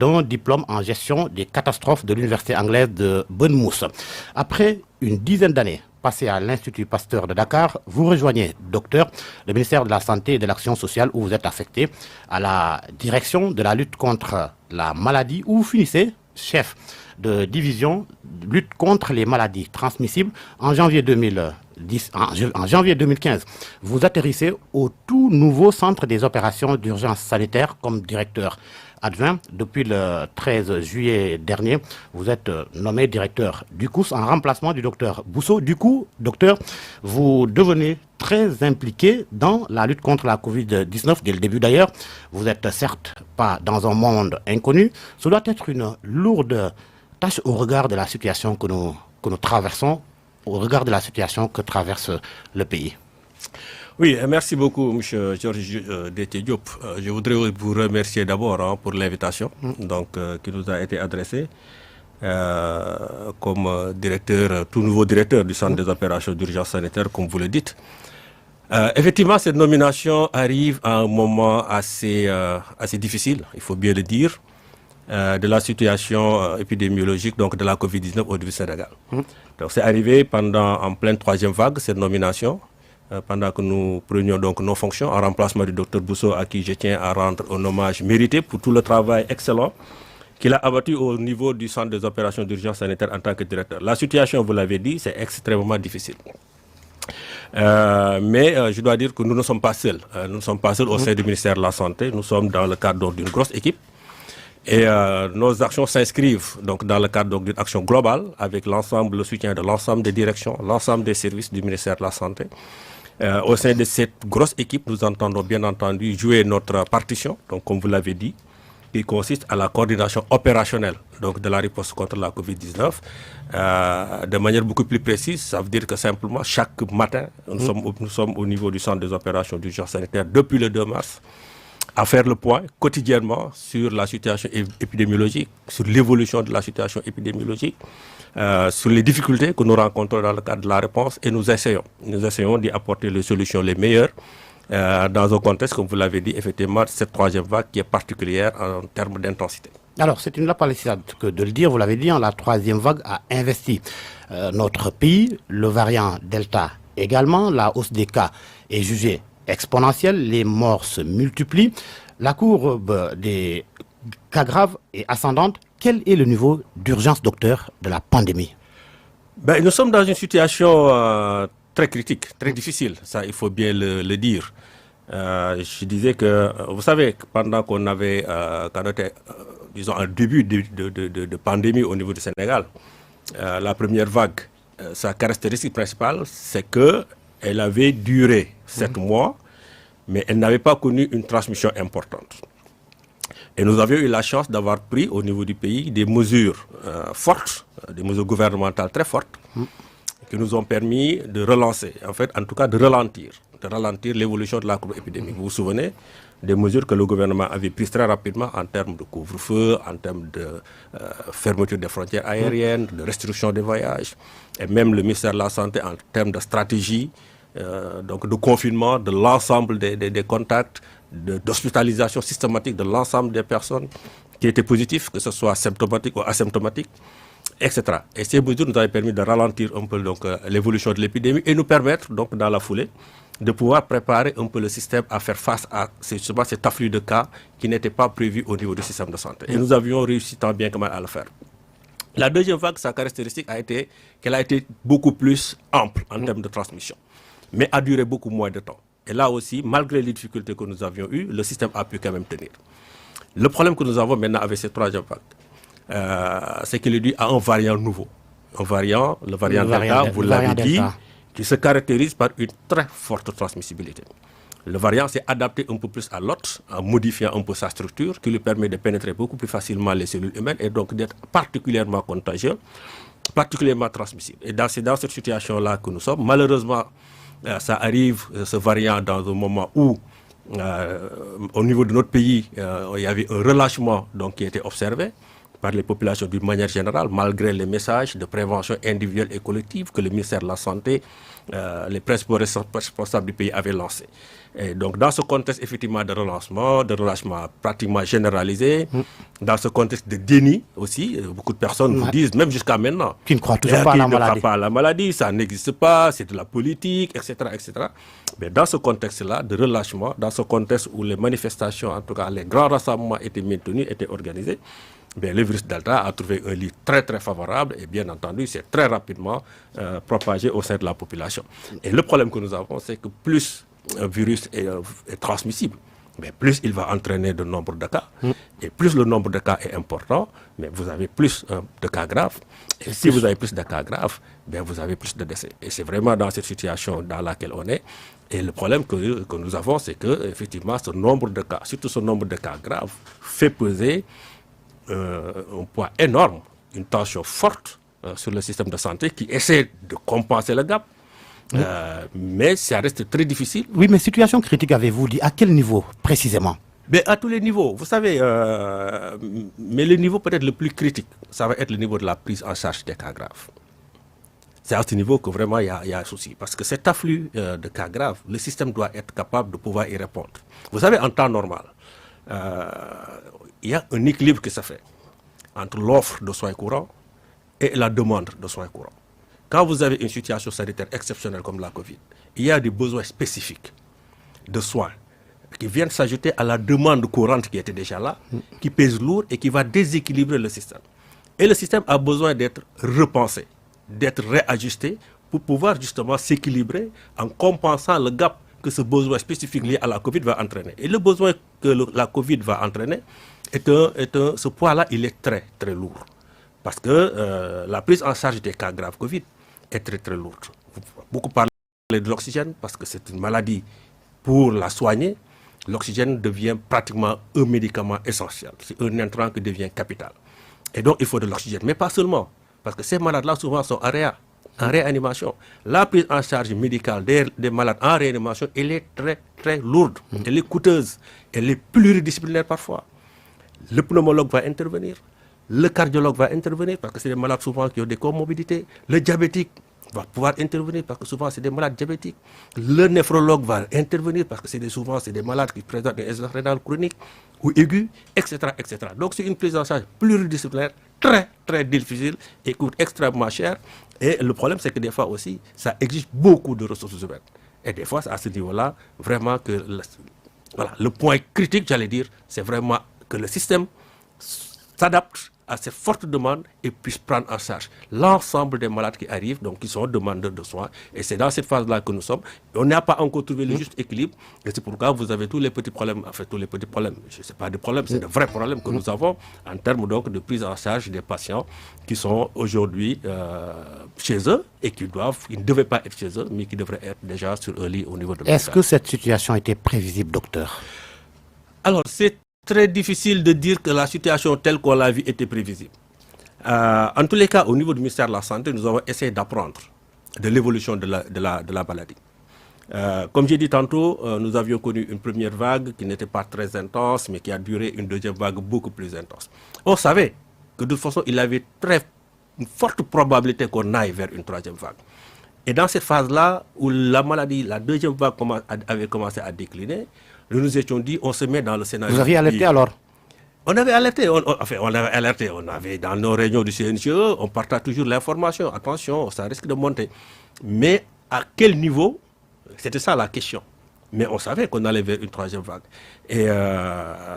d'un diplôme en gestion des catastrophes de l'université anglaise de Bournemouth. Après une dizaine d'années passées à l'Institut Pasteur de Dakar, vous rejoignez, docteur, le ministère de la Santé et de l'Action sociale où vous êtes affecté à la direction de la lutte contre la maladie où vous finissez chef de division lutte contre les maladies transmissibles en janvier 2015. Vous atterrissez au tout nouveau centre des opérations d'urgence sanitaire comme directeur adjoint. Depuis le 13 juillet dernier, vous êtes nommé directeur du COUS en remplacement du docteur Bousso. Du coup, docteur, vous devenez très impliqué dans la lutte contre la Covid-19 dès le début d'ailleurs. Vous n'êtes certes pas dans un monde inconnu. Ce doit être une lourde tâche au regard de la situation que nous traversons, au regard de la situation que traverse le pays. Oui, merci beaucoup, M. Georges Déthié Diop. Je voudrais vous remercier d'abord pour l'invitation qui nous a été adressée comme directeur, tout nouveau directeur du Centre des opérations d'urgence sanitaire, comme vous le dites. Effectivement, cette nomination arrive à un moment assez difficile, il faut bien le dire, de la situation épidémiologique donc de la Covid-19 au Sénégal. Donc c'est arrivé en pleine troisième vague, cette nomination. Pendant que nous prenions donc nos fonctions en remplacement du docteur Bousso, à qui je tiens à rendre un hommage mérité pour tout le travail excellent qu'il a abattu au niveau du Centre des opérations d'urgence sanitaire en tant que directeur. La situation, vous l'avez dit, c'est extrêmement difficile. Mais je dois dire que nous ne sommes pas seuls. Nous ne sommes pas seuls au sein du ministère de la Santé. Nous sommes dans le cadre d'une grosse équipe. Et nos actions s'inscrivent donc dans le cadre d'une action globale avec le soutien de l'ensemble des directions, l'ensemble des services du ministère de la Santé. Au sein de cette grosse équipe, nous entendons bien entendu jouer notre partition, donc comme vous l'avez dit, qui consiste à la coordination opérationnelle donc de la riposte contre la Covid-19. De manière beaucoup plus précise, ça veut dire que simplement chaque matin, nous sommes au niveau du Centre des opérations d'urgence sanitaire depuis le 2 mars, à faire le point quotidiennement sur la situation épidémiologique, sur l'évolution de la situation épidémiologique, sur les difficultés que nous rencontrons dans le cadre de la réponse et nous essayons d'y apporter les solutions les meilleures dans un contexte, comme vous l'avez dit, effectivement, cette troisième vague qui est particulière en termes d'intensité. Alors, c'est une lapalissade que de le dire, vous l'avez dit, la troisième vague a investi notre pays, le variant Delta également, la hausse des cas est jugée exponentielle, les morts se multiplient, la courbe des cas graves est ascendante. Quel est le niveau d'urgence, docteur, de la pandémie? Nous sommes dans une situation très critique, très difficile, ça il faut bien le dire. Je disais que, vous savez, pendant qu'on avait, disons, un début de pandémie au niveau du Sénégal, la première vague, sa caractéristique principale, c'est qu'elle avait duré 7 mois, mais elle n'avait pas connu une transmission importante. Et nous avions eu la chance d'avoir pris au niveau du pays des mesures fortes, des mesures gouvernementales très fortes, qui nous ont permis de relancer, en tout cas de ralentir l'évolution de la courbe épidémique. Vous vous souvenez des mesures que le gouvernement avait prises très rapidement en termes de couvre-feu, en termes de fermeture des frontières aériennes, de restriction des voyages, et même le ministère de la Santé en termes de stratégie, donc de confinement de l'ensemble des contacts, d'hospitalisation systématique de l'ensemble des personnes qui étaient positives, que ce soit symptomatiques ou asymptomatiques, etc. Et ces mesures nous avaient permis de ralentir un peu l'évolution de l'épidémie et nous permettre donc dans la foulée de pouvoir préparer un peu le système à faire face à cet afflux de cas qui n'était pas prévu au niveau du système de santé. Et nous avions réussi tant bien que mal à le faire. La deuxième vague, sa caractéristique a été qu'elle a été beaucoup plus ample en termes de transmission, mais a duré beaucoup moins de temps. Et là aussi, malgré les difficultés que nous avions eues, le système a pu quand même tenir. Le problème que nous avons maintenant avec cette troisième vague, c'est qu'il est dû à un variant nouveau. Le variant Delta, vous l'avez dit, qui se caractérise par une très forte transmissibilité. Le variant s'est adapté un peu plus à l'hôte, en modifiant un peu sa structure, qui lui permet de pénétrer beaucoup plus facilement les cellules humaines et donc d'être particulièrement contagieux, particulièrement transmissible. Et c'est dans cette situation-là que nous sommes. Malheureusement, ça arrive, ce variant, dans un moment où, au niveau de notre pays, il y avait un relâchement donc, qui était observé par les populations d'une manière générale, malgré les messages de prévention individuelle et collective que le ministère de la Santé, les principaux responsables du pays avaient lancés. Et donc, dans ce contexte, effectivement, de relâchement pratiquement généralisé, dans ce contexte de déni aussi, beaucoup de personnes vous disent, même jusqu'à maintenant, qui ne croient toujours pas à la maladie. Qui ne croient pas à la maladie, ça n'existe pas, c'est de la politique, etc., etc. Mais dans ce contexte-là, de relâchement, dans ce contexte où les manifestations, en tout cas les grands rassemblements étaient maintenus, étaient organisés, bien, le virus Delta a trouvé un lit très très favorable et bien entendu, c'est très rapidement propagé au sein de la population. Et le problème que nous avons, c'est que plus un virus est transmissible, mais plus il va entraîner de nombre de cas. Et plus le nombre de cas est important, mais vous avez plus de cas graves. Et si vous avez plus de cas graves, bien, vous avez plus de décès. Et c'est vraiment dans cette situation dans laquelle on est. Et le problème que nous avons, c'est que effectivement, ce nombre de cas, surtout ce nombre de cas graves, fait peser un poids énorme, une tension forte sur le système de santé qui essaie de compenser le gap. Mais ça reste très difficile. Oui, mais situation critique, avez-vous dit à quel niveau précisément? Mais à tous les niveaux, vous savez, mais le niveau peut-être le plus critique, ça va être le niveau de la prise en charge des cas graves. C'est à ce niveau que vraiment il y a un souci. Parce que cet afflux de cas graves, le système doit être capable de pouvoir y répondre. Vous savez, en temps normal, il y a un équilibre qui se fait entre l'offre de soins courants et la demande de soins courants. Quand vous avez une situation sanitaire exceptionnelle comme la Covid, il y a des besoins spécifiques de soins qui viennent s'ajouter à la demande courante qui était déjà là, qui pèse lourd et qui va déséquilibrer le système. Et le système a besoin d'être repensé, d'être réajusté pour pouvoir justement s'équilibrer en compensant le gap que ce besoin spécifique lié à la Covid va entraîner. Et le besoin que la Covid va entraîner, ce poids-là, il est très, très lourd. Parce que la prise en charge des cas graves Covid est très, très lourde. Beaucoup parlent de l'oxygène parce que c'est une maladie. Pour la soigner, l'oxygène devient pratiquement un médicament essentiel. C'est un intrant qui devient capital. Et donc, il faut de l'oxygène. Mais pas seulement. Parce que ces malades-là, souvent, sont en réanimation. La prise en charge médicale des malades en réanimation, elle est très, très lourde. Elle est coûteuse. Elle est pluridisciplinaire parfois. Le pneumologue va intervenir. Le cardiologue va intervenir parce que c'est des malades souvent qui ont des comorbidités. Le diabétique va pouvoir intervenir parce que souvent c'est des malades diabétiques. Le néphrologue va intervenir parce que souvent c'est des malades qui présentent une insuffisance rénale chronique ou aiguë, etc., etc. Donc c'est une prise en charge pluridisciplinaire très, très difficile et coûte extrêmement cher. Et le problème, c'est que des fois aussi, ça exige beaucoup de ressources humaines. Et des fois, c'est à ce niveau-là, vraiment que le point critique, j'allais dire, c'est vraiment que le système s'adapte à ces fortes demandes et puisse prendre en charge l'ensemble des malades qui arrivent, donc qui sont demandeurs de soins. Et c'est dans cette phase-là que nous sommes. On n'a pas encore trouvé le juste équilibre. Et c'est pourquoi vous avez tous les petits problèmes, enfin tous les petits problèmes, je ne sais pas des problèmes, c'est de vrais problèmes que nous avons en termes donc de prise en charge des patients qui sont aujourd'hui chez eux et qui ne devaient pas être chez eux, mais qui devraient être déjà sur un lit au niveau de l'hôpital. Est-ce que cette situation était prévisible, docteur? Alors, c'est très difficile de dire que la situation telle qu'on l'a vue était prévisible. En tous les cas, au niveau du ministère de la Santé, nous avons essayé d'apprendre de l'évolution de la maladie. Comme j'ai dit tantôt, nous avions connu une première vague qui n'était pas très intense, mais qui a duré une deuxième vague beaucoup plus intense. On savait que de toute façon, il y avait une forte probabilité qu'on aille vers une troisième vague. Et dans cette phase-là, où la maladie, la deuxième vague avait commencé à décliner, nous nous étions dit, on se met dans le scénario. Vous aviez alerté alors? On avait alerté, on avait dans nos réunions du CNGE, on partage toujours l'information, attention, ça risque de monter. Mais à quel niveau? C'était ça la question. Mais on savait qu'on allait vers une troisième vague. Et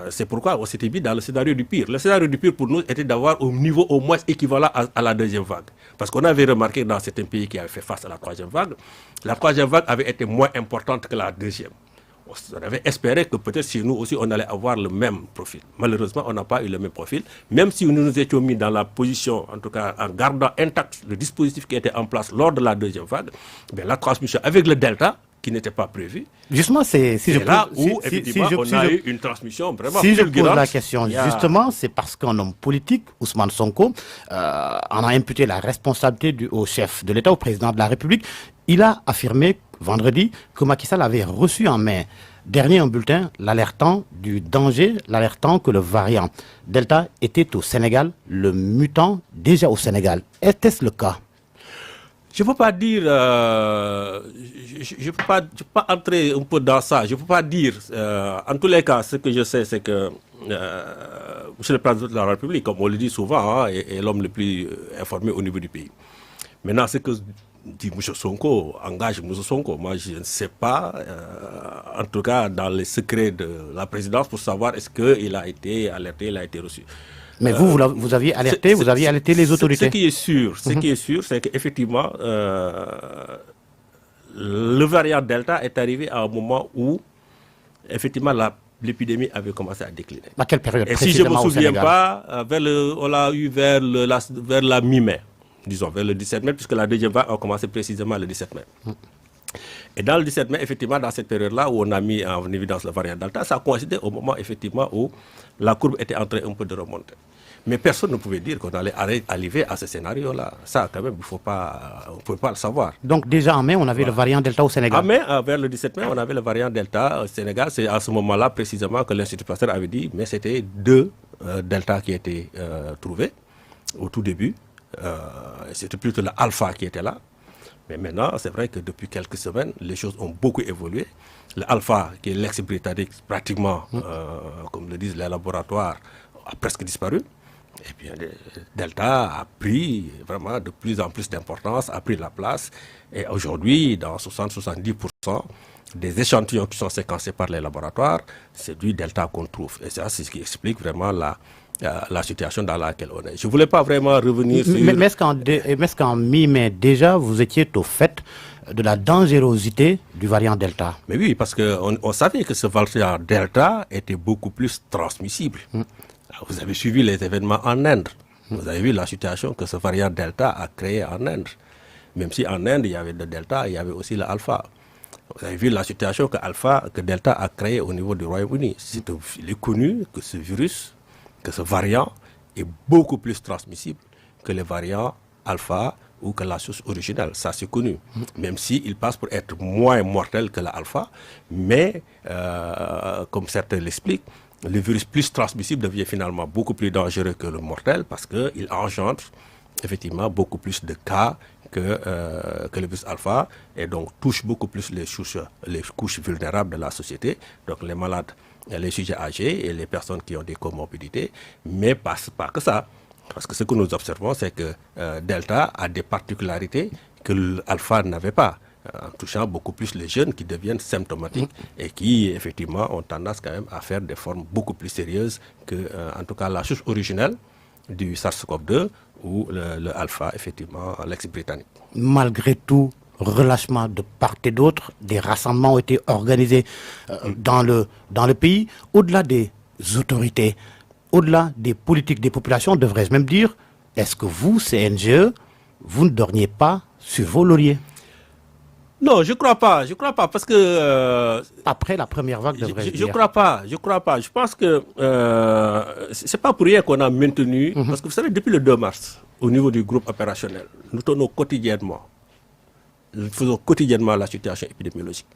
c'est pourquoi on s'était mis dans le scénario du pire. Le scénario du pire pour nous était d'avoir un niveau au moins équivalent à la deuxième vague. Parce qu'on avait remarqué dans certains pays qui avaient fait face à la troisième vague avait été moins importante que la deuxième. On avait espéré que peut-être chez nous aussi on allait avoir le même profil. Malheureusement, on n'a pas eu le même profil. Même si nous nous étions mis dans la position, en tout cas en gardant intact le dispositif qui était en place lors de la deuxième vague, la transmission avec le Delta, qui n'était pas prévu. Justement, c'est là où effectivement on a eu une transmission vraiment fulgurante. Si je pose la question, justement, c'est parce qu'un homme politique, Ousmane Sonko, en a imputé la responsabilité au chef de l'État, au président de la République. Il a affirmé vendredi que Macky Sall avait reçu en main dernier un bulletin l'alertant du danger, l'alertant que le variant Delta était au Sénégal, le mutant déjà au Sénégal. Était-ce le cas? Je ne peux pas dire, je peux pas entrer un peu dans ça. Je ne peux pas dire, en tous les cas, ce que je sais, c'est que Monsieur le Président de la République, comme on le dit souvent, hein, est l'homme le plus informé au niveau du pays. Maintenant, ce que dit M. Sonko engage M. Sonko. Moi, je ne sais pas, en tout cas, dans les secrets de la présidence, pour savoir est-ce qu'il a été alerté, il a été reçu. Mais vous aviez alerté, vous aviez alerté les autorités. Ce qui est sûr, c'est qu'effectivement, le variant Delta est arrivé à un moment où, effectivement, l'épidémie avait commencé à décliner. À quelle période? Et si je ne me souviens pas, on l'a eu vers la mi-mai, disons, vers le 17 mai, puisque la deuxième vague a commencé précisément le 17 mai. Et dans le 17 mai, effectivement, dans cette période-là où on a mis en évidence le variant Delta, ça a coïncidé au moment, effectivement, où la courbe était en train un peu de remonter. Mais personne ne pouvait dire qu'on allait arriver à ce scénario-là. Ça, quand même, on ne pouvait pas le savoir. Donc déjà en mai, on avait le variant Delta au Sénégal. En mai, vers le 17 mai, on avait le variant Delta au Sénégal. C'est à ce moment-là, précisément, que l'Institut Pasteur avait dit, mais c'était 2 Delta qui étaient trouvés au tout début. C'était plutôt l'alpha qui était là. Mais maintenant, c'est vrai que depuis quelques semaines, les choses ont beaucoup évolué. L'alpha, qui est l'ex-britannique, pratiquement, comme le disent les laboratoires, a presque disparu. Et bien, le Delta a pris vraiment de plus en plus d'importance, a pris la place. Et aujourd'hui, dans 60-70% des échantillons qui sont séquencés par les laboratoires, c'est du Delta qu'on trouve. Et ça, c'est ce qui explique vraiment la situation dans laquelle on est. Je ne voulais pas vraiment revenir sur... Mais est-ce qu'en mi-mai, déjà, vous étiez au fait de la dangerosité du variant Delta? Mais oui, parce qu'on savait que ce variant Delta était beaucoup plus transmissible. Vous avez suivi les événements en Inde. Vous avez vu la situation que ce variant Delta a créé en Inde. Même si en Inde, il y avait le Delta, il y avait aussi l'Alpha. Vous avez vu la situation que Delta a créé au niveau du Royaume-Uni. Il est connu que ce virus, que ce variant est beaucoup plus transmissible que les variants Alpha ou que la source originale. Ça, c'est connu. Même s'il passe pour être moins mortel que l'Alpha. Mais, comme certains l'expliquent, le virus plus transmissible devient finalement beaucoup plus dangereux que le mortel parce qu'il engendre effectivement beaucoup plus de cas que le virus alpha et donc touche beaucoup plus les couches vulnérables de la société, donc les malades, les sujets âgés et les personnes qui ont des comorbidités, mais pas que ça. Parce que ce que nous observons, c'est que Delta a des particularités que l'alpha n'avait pas, en touchant beaucoup plus les jeunes qui deviennent symptomatiques et qui, effectivement, ont tendance quand même à faire des formes beaucoup plus sérieuses que, en tout cas, la source originelle du SARS-CoV-2 ou le alpha, effectivement, l'ex-britannique. Malgré tout, relâchement de part et d'autre, des rassemblements ont été organisés dans le pays, au-delà des autorités, au-delà des politiques des populations, devrais-je même dire, est-ce que vous, CNGE, vous ne dormiez pas sur vos lauriers? Non, je crois pas, parce que... Après la première vague, devrais-je dire. Je crois pas. Je pense que c'est pas pour rien qu'on a maintenu, parce que vous savez, depuis le 2 mars, au niveau du groupe opérationnel, nous faisons quotidiennement la situation épidémiologique.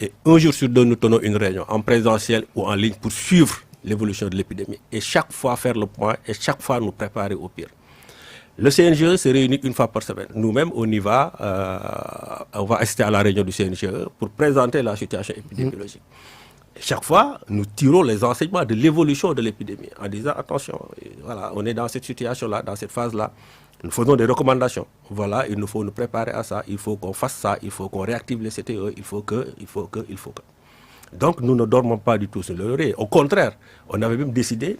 Et un jour sur 2, nous tenons une réunion en présentiel ou en ligne pour suivre l'évolution de l'épidémie. Et chaque fois faire le point et chaque fois nous préparer au pire. Le CNGE se réunit une fois par semaine. Nous-mêmes, on y va, on va assister à la réunion du CNGE pour présenter la situation épidémiologique. Et chaque fois, nous tirons les enseignements de l'évolution de l'épidémie en disant attention, voilà, on est dans cette situation-là, dans cette phase-là. Nous faisons des recommandations. Voilà, il nous faut nous préparer à ça, il faut qu'on fasse ça, il faut qu'on réactive les CTE, il faut que. Donc, nous ne dormons pas du tout sur le laurier. Au contraire, on avait même décidé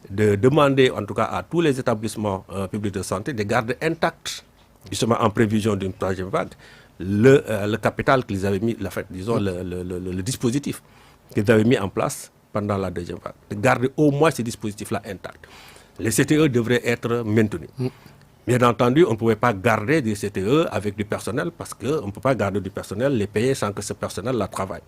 de demander, en tout cas à tous les établissements publics de santé, de garder intact, justement en prévision d'une troisième vague, le capital qu'ils avaient mis, disons, le dispositif qu'ils avaient mis en place pendant la deuxième vague. De garder au moins ce dispositif-là intact. Les CTE devraient être maintenus. Bien entendu, on ne pouvait pas garder des CTE avec du personnel parce qu'on ne peut pas garder du personnel, les payer sans que ce personnel la travaille.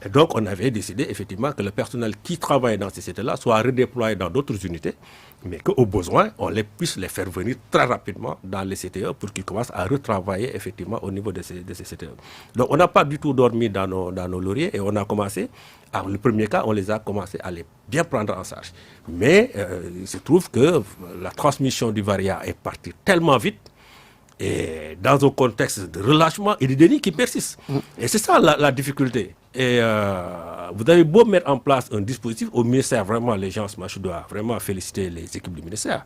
Et donc, on avait décidé effectivement que le personnel qui travaille dans ces CCT-là soit redéployé dans d'autres unités, mais qu'au besoin, on puisse les faire venir très rapidement dans les CTE pour qu'ils commencent à retravailler effectivement au niveau de ces CTE. Donc, on n'a pas du tout dormi dans nos lauriers et on a commencé, le premier cas, on les a commencé à les bien prendre en charge. Mais il se trouve que la transmission du variant est partie tellement vite et dans un contexte de relâchement et de déni qui persiste. Et c'est ça la difficulté. Et vous avez beau mettre en place un dispositif au ministère, vraiment, les gens, moi, je dois vraiment féliciter les équipes du ministère,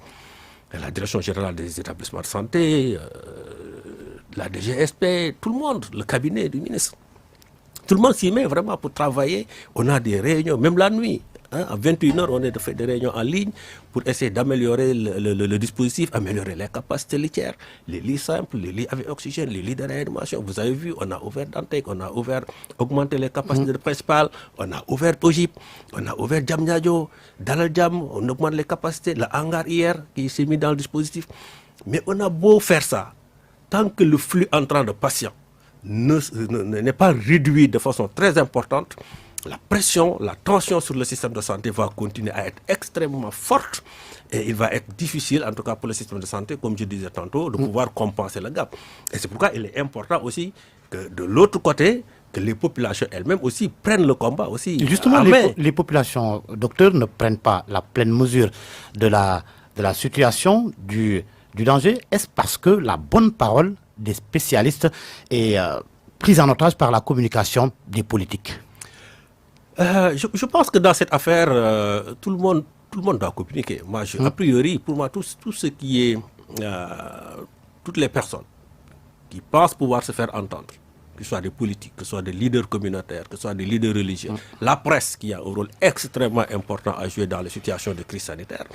la direction générale des établissements de santé, la DGSP, tout le monde, le cabinet du ministre. Tout le monde s'y met vraiment pour travailler. On a des réunions, même la nuit. À 21h, on a fait des réunions en ligne pour essayer d'améliorer le dispositif, améliorer les capacités litières, les lits simples, les lits avec oxygène, les lits de réanimation. Vous avez vu, on a ouvert Dantec, on a augmenté les capacités principales, on a ouvert Ojip, on a ouvert Diamniadio, Dalal Jam, on augmente les capacités, le hangar hier qui s'est mis dans le dispositif. Mais on a beau faire ça, tant que le flux entrant de patients n'est pas réduit de façon très importante, la pression, la tension sur le système de santé va continuer à être extrêmement forte et il va être difficile, en tout cas pour le système de santé, comme je disais tantôt, de pouvoir compenser le gap. Et c'est pourquoi il est important aussi que de l'autre côté, que les populations elles-mêmes aussi prennent le combat aussi. Justement, les populations, docteur, ne prennent pas la pleine mesure de la situation, du danger. Est-ce parce que la bonne parole des spécialistes est prise en otage par la communication des politiques? Je pense que dans cette affaire, tout le monde doit communiquer. Moi, a priori, pour moi, tout ce qui est... toutes les personnes qui pensent pouvoir se faire entendre, que ce soit des politiques, que ce soit des leaders communautaires, que ce soit des leaders religieux, la presse qui a un rôle extrêmement important à jouer dans les situations de crise sanitaire,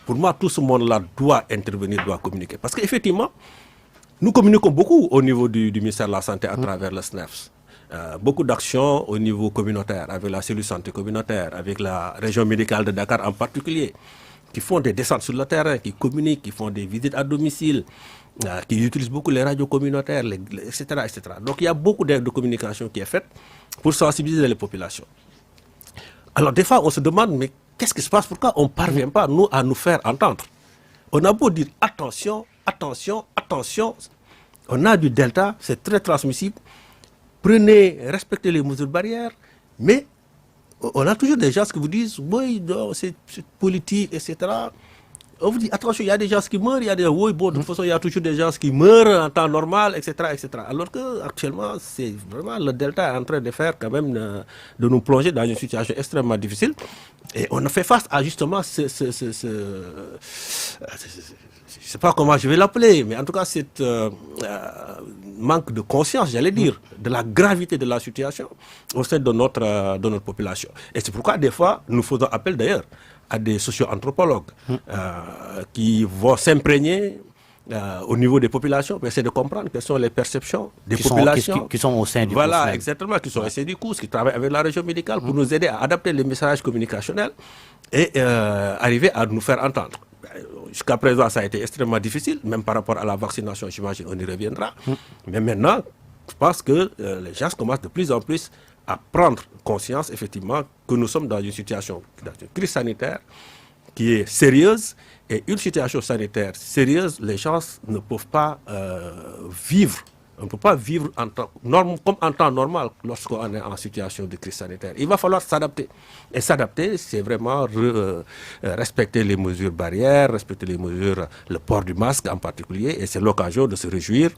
pour moi, tout ce monde-là doit intervenir, doit communiquer. Parce qu'effectivement, nous communiquons beaucoup au niveau du ministère de la Santé à travers le SNEFS. Beaucoup d'actions au niveau communautaire, avec la cellule santé communautaire, avec la région médicale de Dakar en particulier, qui font des descentes sur le terrain, qui communiquent, qui font des visites à domicile, qui utilisent beaucoup les radios communautaires, etc., etc. Donc il y a beaucoup de communication qui est faite pour sensibiliser les populations. Alors des fois on se demande, mais qu'est-ce qui se passe? Pourquoi on ne parvient pas, nous, à nous faire entendre? On a beau dire attention, attention, attention, on a du delta, c'est très transmissible. Prenez, respectez les mesures barrières, mais on a toujours des gens qui vous disent, oui, c'est politique, etc. On vous dit, attention, il y a des gens qui meurent, il y a des... Oui, bon, de toute façon, il y a toujours des gens qui meurent en temps normal, etc., etc. Alors qu'actuellement, c'est vraiment le Delta est en train de faire quand même, de nous plonger dans une situation extrêmement difficile. Et on a fait face à justement je ne sais pas comment je vais l'appeler, mais en tout cas, cette manque de conscience, j'allais dire, de la gravité de la situation au sein de notre population. Et c'est pourquoi, des fois, nous faisons appel d'ailleurs à des socio-anthropologues qui vont s'imprégner au niveau des populations pour essayer de comprendre quelles sont les perceptions des populations. Qui sont au sein du COUS. Voilà, exactement, qui sont au sein du COUS, qui travaillent avec la région médicale pour nous aider à adapter les messages communicationnels et arriver à nous faire entendre. Jusqu'à présent, ça a été extrêmement difficile, même par rapport à la vaccination, j'imagine, on y reviendra. Mais maintenant, je pense que les gens commencent de plus en plus à prendre conscience, effectivement, que nous sommes dans une situation, dans une crise sanitaire qui est sérieuse. Et une situation sanitaire sérieuse, les gens ne peuvent pas vivre. On ne peut pas vivre comme en temps normal lorsqu'on est en situation de crise sanitaire. Il va falloir s'adapter. Et s'adapter, c'est vraiment respecter les mesures barrières, respecter les mesures, le port du masque en particulier. Et c'est l'occasion de se réjouir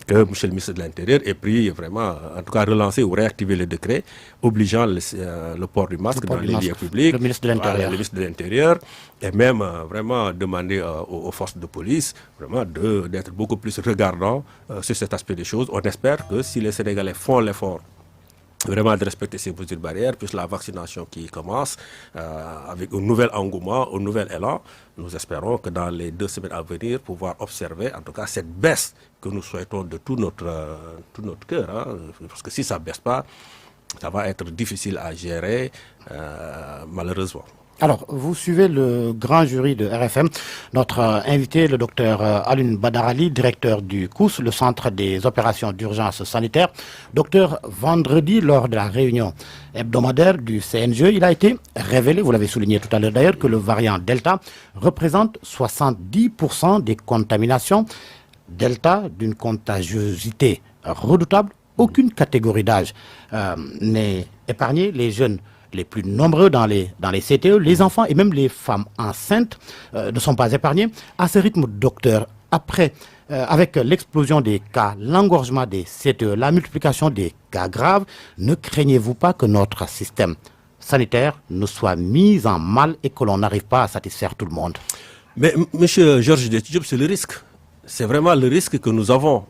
que M. le ministre de l'Intérieur ait pris vraiment, en tout cas relancer ou réactiver le décret obligeant le port du masque dans les lieux publics. Le ministre de l'Intérieur. Et même vraiment demander aux forces de police vraiment d'être beaucoup plus regardants sur cet aspect des choses. On espère que si les Sénégalais font l'effort vraiment de respecter ces mesures barrières, puis la vaccination qui commence avec un nouvel engouement, un nouvel élan, nous espérons que dans les 2 semaines à venir, pouvoir observer en tout cas cette baisse que nous souhaitons de tout notre cœur. Hein, parce que si ça ne baisse pas, ça va être difficile à gérer, malheureusement. Alors, vous suivez le grand jury de RFM. Notre invité, le docteur Alioune Badara Ali, directeur du COUS, le Centre des opérations d'urgence sanitaire. Docteur, vendredi, lors de la réunion hebdomadaire du CNGE, il a été révélé, vous l'avez souligné tout à l'heure d'ailleurs, que le variant Delta représente 70% des contaminations. Delta, d'une contagiosité redoutable, aucune catégorie d'âge n'est épargnée. Les jeunes les plus nombreux dans les CTE, les enfants et même les femmes enceintes ne sont pas épargnés. À ce rythme, docteur, avec l'explosion des cas, l'engorgement des CTE, la multiplication des cas graves, ne craignez-vous pas que notre système sanitaire ne soit mis en mal et que l'on n'arrive pas à satisfaire tout le monde? Mais monsieur Georges Diop, c'est le risque. C'est vraiment le risque que nous avons.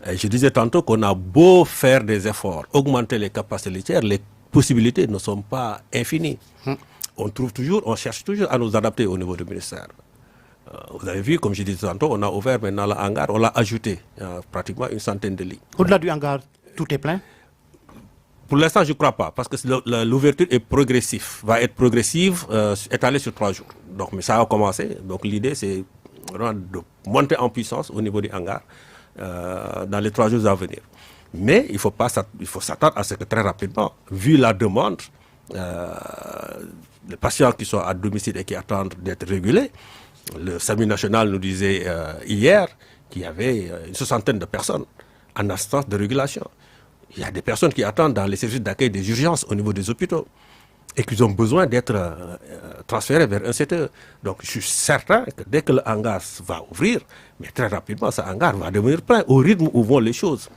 Je disais tantôt qu'on a beau faire des efforts, augmenter les capacités militaires, les possibilités ne sont pas infinies. On cherche toujours à nous adapter au niveau du ministère. Vous avez vu, comme je disais tantôt, on a ouvert maintenant le hangar, on l'a ajouté pratiquement une centaine de lits. Au-delà du hangar, tout est plein? Pour l'instant, je ne crois pas, parce que l'ouverture est progressive, va être progressive, étalée sur 3 jours. Donc, mais ça a commencé. Donc l'idée, c'est vraiment de monter en puissance au niveau du hangar dans les 3 jours à venir. Mais il faut s'attendre à ce que très rapidement, vu la demande, les patients qui sont à domicile et qui attendent d'être régulés, le SAMU national nous disait hier qu'il y avait une 60aine de personnes en instance de régulation. Il y a des personnes qui attendent dans les services d'accueil des urgences au niveau des hôpitaux et qui ont besoin d'être transférés vers un CTE. Donc je suis certain que dès que le hangar va ouvrir, mais très rapidement, ce hangar va devenir plein au rythme où vont les choses.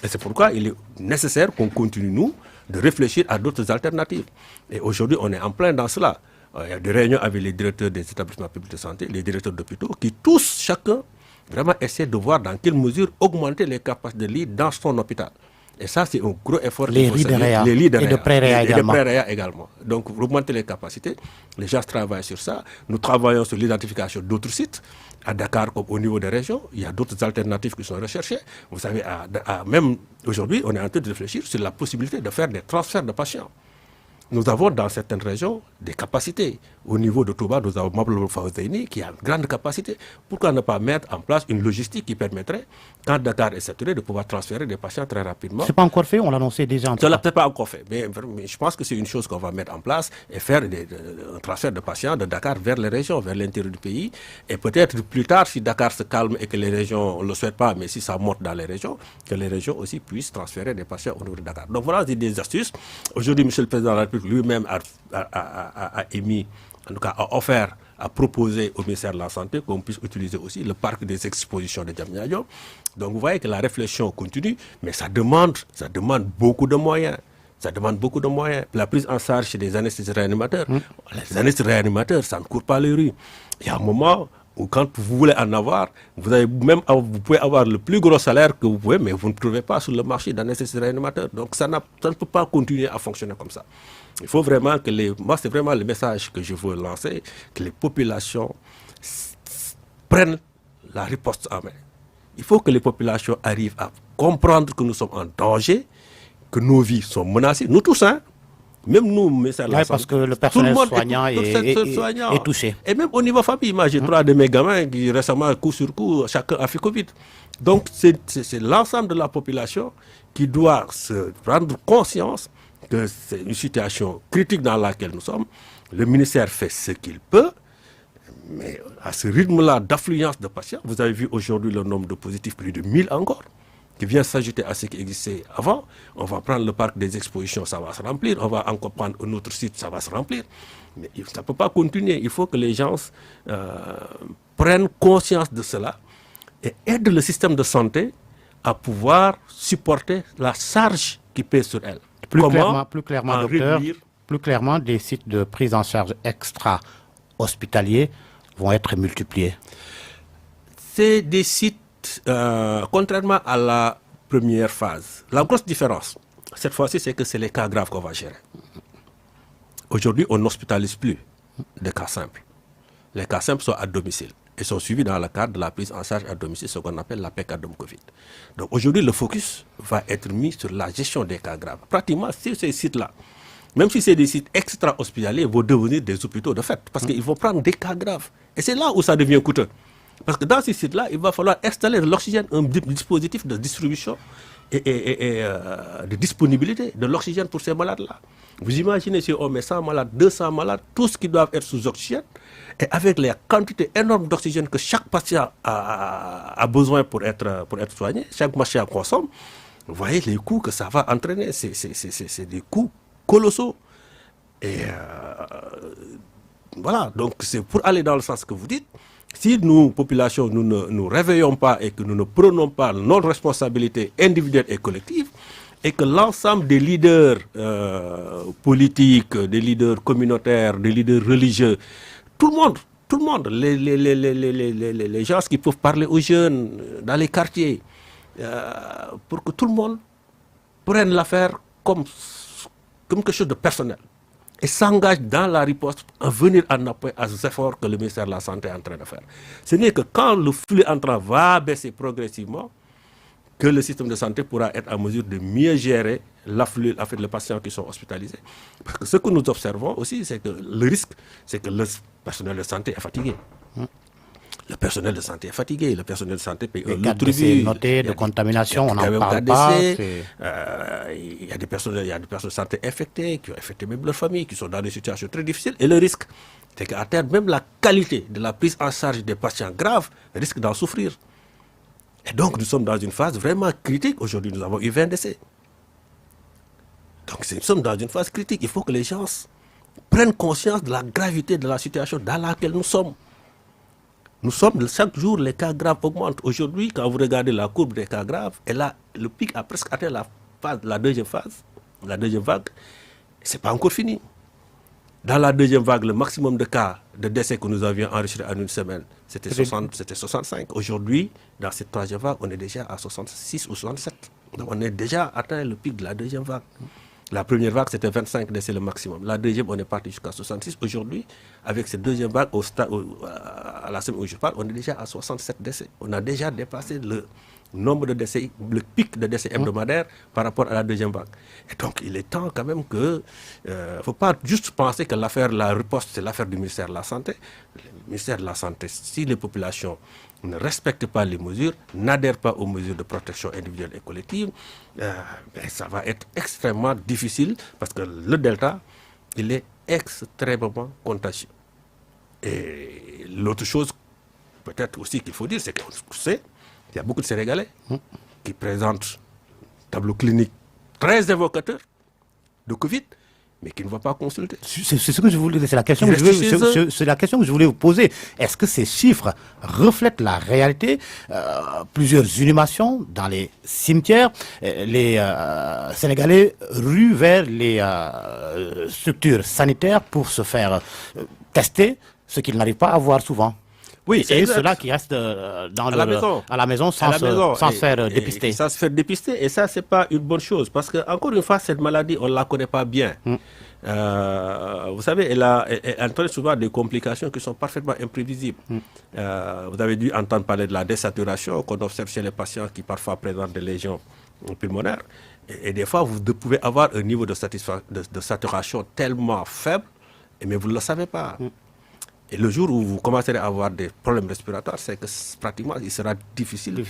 Et c'est pourquoi il est nécessaire qu'on continue, nous, de réfléchir à d'autres alternatives. Et aujourd'hui, on est en plein dans cela. Il y a des réunions avec les directeurs des établissements publics de santé, les directeurs d'hôpitaux, qui tous, chacun, vraiment essaient de voir dans quelle mesure augmenter les capacités de lits dans son hôpital. Et ça, c'est un gros effort. Les lits de réa. Les lits de et de pré-réa également. Et de pré-réa également. Donc, augmenter les capacités. Les gens travaillent sur ça. Nous travaillons sur l'identification d'autres sites. À Dakar, comme au niveau des régions, il y a d'autres alternatives qui sont recherchées. Vous savez, même aujourd'hui, on est en train de réfléchir sur la possibilité de faire des transferts de patients. Nous avons dans certaines régions des capacités. Au niveau de Touba, nous avons Mabloul Fawzaini qui a une grande capacité. Pourquoi ne pas mettre en place une logistique qui permettrait, quand Dakar est saturé, de pouvoir transférer des patients très rapidement? Ce n'est pas encore fait, on l'annonçait déjà. Ça ne l'a peut-être pas encore fait, mais je pense que c'est une chose qu'on va mettre en place et faire un transfert de patients de Dakar vers les régions, vers l'intérieur du pays. Et peut-être plus tard, si Dakar se calme et que les régions ne le souhaitent pas, mais si ça monte dans les régions, que les régions aussi puissent transférer des patients au niveau de Dakar. Donc voilà des astuces. Aujourd'hui, M. le Président de la République lui-même a émis, en tout cas a offert, a proposé au ministère de la Santé qu'on puisse utiliser aussi le parc des expositions de Diamniadio. Donc vous voyez que la réflexion continue, mais ça demande beaucoup de moyens. Ça demande beaucoup de moyens. La prise en charge chez des anesthésistes réanimateurs. Les anesthésistes réanimateurs, ça ne court pas les rues. Il y a un moment où quand vous voulez en avoir, vous pouvez avoir le plus gros salaire que vous pouvez, mais vous ne trouvez pas sur le marché d'anesthésistes réanimateurs. Donc ça ne peut pas continuer à fonctionner comme ça. Il faut vraiment que moi c'est vraiment le message que je veux lancer, que les populations prennent la riposte en main. Il faut que les populations arrivent à comprendre que nous sommes en danger, que nos vies sont menacées, nous tous, hein. Même nous, mais ça, parce que le personnel soignant est touché. Et même au niveau famille, moi j'ai 3 de mes gamins qui récemment, coup sur coup, chacun a fait Covid. Donc c'est l'ensemble de la population qui doit se prendre conscience que c'est une situation critique dans laquelle nous sommes. Le ministère fait ce qu'il peut, mais à ce rythme-là d'affluence de patients, vous avez vu aujourd'hui le nombre de positifs, plus de 1000 encore, qui vient s'ajouter à ce qui existait avant. On va prendre le parc des expositions, ça va se remplir. On va encore prendre un autre site, ça va se remplir. Mais ça ne peut pas continuer. Il faut que les gens prennent conscience de cela et aident le système de santé à pouvoir supporter la charge qui pèse sur elle. Plus clairement, docteur, plus clairement, des sites de prise en charge extra-hospitaliers vont être multipliés. C'est des sites, contrairement à la première phase, la grosse différence, cette fois-ci, c'est que c'est les cas graves qu'on va gérer. Aujourd'hui, on n'hospitalise plus des cas simples. Les cas simples sont à domicile et sont suivis dans le cadre de la prise en charge à domicile, ce qu'on appelle la PECADOM Covid. Donc aujourd'hui, le focus va être mis sur la gestion des cas graves. Pratiquement, sur ces sites-là, même si c'est des sites extra-hospitaliers, vont devenir des hôpitaux de fait, parce qu'ils vont prendre des cas graves. Et c'est là où ça devient coûteux. Parce que dans ces sites-là, il va falloir installer de l'oxygène, un dispositif de distribution et de disponibilité de l'oxygène pour ces malades-là. Vous imaginez si on met 100 malades, 200 malades, tous qui doivent être sous oxygène, et avec les quantités énormes d'oxygène que chaque patient a besoin pour être soigné, chaque patient consomme, vous voyez les coûts que ça va entraîner. C'est des coûts colossaux. Et voilà, donc c'est pour aller dans le sens que vous dites. Si nous, population, nous ne nous réveillons pas et que nous ne prenons pas notre responsabilité individuelle et collective, et que l'ensemble des leaders politiques, des leaders communautaires, des leaders religieux, tout le monde, les gens qui peuvent parler aux jeunes dans les quartiers, pour que tout le monde prenne l'affaire comme quelque chose de personnel et s'engage dans la riposte à venir en appui à ces efforts que le ministère de la Santé est en train de faire. Ce n'est que quand le flux entrant va baisser progressivement que le système de santé pourra être en mesure de mieux gérer l'afflux de patients qui sont hospitalisés. Parce que ce que nous observons aussi, c'est que le risque, c'est que le personnel de santé est fatigué. Le personnel de santé est fatigué, le personnel de santé paye le tribut noté de contamination, on n'en parle pas. Il y a des personnes de santé infectées, qui ont infecté même leur famille, qui sont dans des situations très difficiles. Et le risque, c'est qu'à terme, même la qualité de la prise en charge des patients graves risque d'en souffrir. Et donc, nous sommes dans une phase vraiment critique. Aujourd'hui, nous avons eu 20 décès. Donc, nous sommes dans une phase critique. Il faut que les gens prennent conscience de la gravité de la situation dans laquelle nous sommes. Nous sommes, chaque jour, les cas graves augmentent. Aujourd'hui, quand vous regardez la courbe des cas graves, et là, le pic a presque atteint la deuxième vague. Ce n'est pas encore fini. Dans la deuxième vague, le maximum de cas de décès que nous avions enregistrés en une semaine, c'était 65. Aujourd'hui, dans cette troisième vague, on est déjà à 66 ou 67. Donc on est déjà atteint le pic de la deuxième vague. La première vague, c'était 25 décès le maximum. La deuxième, on est parti jusqu'à 66. Aujourd'hui, avec cette deuxième vague, à la semaine où je parle, on est déjà à 67 décès. On a déjà dépassé le nombre de décès, le pic de décès hebdomadaires par rapport à la deuxième vague. Et donc, il est temps quand même que... Il ne faut pas juste penser que la riposte, c'est l'affaire du ministère de la Santé. Le ministère de la Santé, si les populations ne respectent pas les mesures, n'adhèrent pas aux mesures de protection individuelle et collective, ça va être extrêmement difficile parce que le Delta, il est extrêmement contagieux. Et l'autre chose, peut-être aussi qu'il faut dire, c'est qu'on sait qu'il y a beaucoup de Sénégalais qui présentent un tableau clinique très évocateur de Covid, mais qui ne vont pas consulter. C'est ce que je voulais, c'est la question que je voulais vous poser. Est-ce que ces chiffres reflètent la réalité? Plusieurs inhumations dans les cimetières, les Sénégalais ruent vers les structures sanitaires pour se faire tester, ce qu'ils n'arrivent pas à voir souvent. Oui, c'est ceux-là qui restent à la maison sans se faire dépister. Sans se faire dépister, et ça, c'est pas une bonne chose. Parce que, encore une fois, cette maladie, on ne la connaît pas bien. Vous savez, elle entraîne souvent des complications qui sont parfaitement imprévisibles. Vous avez dû entendre parler de la désaturation qu'on observe chez les patients qui parfois présentent des lésions pulmonaires. Et des fois, vous pouvez avoir un niveau de saturation tellement faible, mais vous ne le savez pas. Et le jour où vous commencerez à avoir des problèmes respiratoires, c'est que pratiquement il sera difficile,